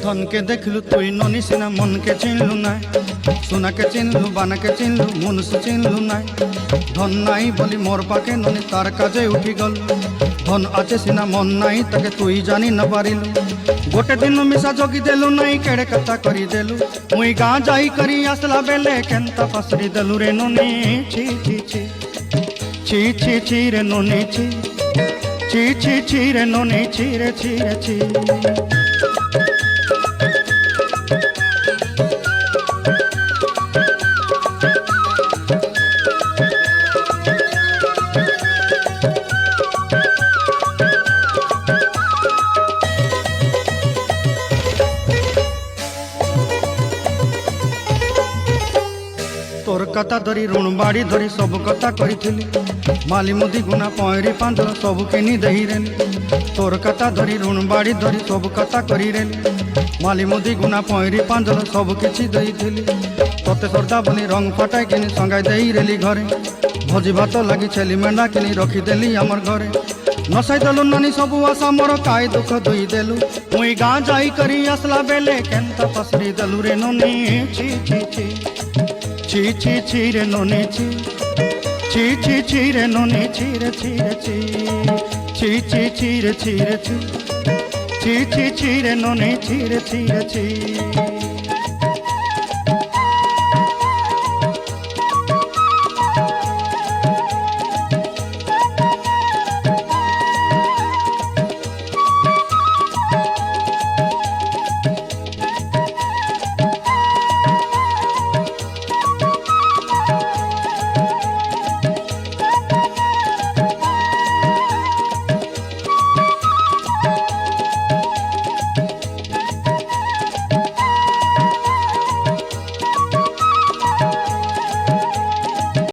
धन के देखलु तुई ननी सिना मन के चिन्हलु ना सोना के चिन्हलु बाना के चिन्हलु मनुष्य चिन्हलु ना धन नाई बोली मोर पाके ननी तार काजे उठी गल धन आचे सिना मन नाई ताके तुई जानी न पारिलु गोटे दिन मिसा जगी देलु नाई केड़े कथा करी देलु मुई गाँ जाई करी आसला बेले केंता पसरी देलु रे ननी छी छी छी छी छी छी रे ननी छी छी छी छी रे ननी छी रे छी रे छी तोर कथा धरी ऋण बाड़ी धरी सब कथा करी माली मुदी गुना पहरी पांदर सब किनी दही रेली तोर कथा धरी ऋण बाड़ी धरी सब कथा करी रेली माली मुदी गुना पहरी पांदर सब किछि दही थी तोते सरदा बोली रंग फटाई किनी संगाई दही रेली घरे भोजी भात लगी छेली मेंढा किनी रखीदेली आमर घरे नसाई देलु नानी सबू आशा मोर काय दुख दुई देलु मुई गाँ जाई करी आसला बेले केंता पसरी देलु रे ननी छी छी छी छी छी छी रे ननी छी छी छी छी रे ननी छी रे छी रे छी छी छी छी रे छी रे छी छी छी छी रे ननी छी रे छी रे छी।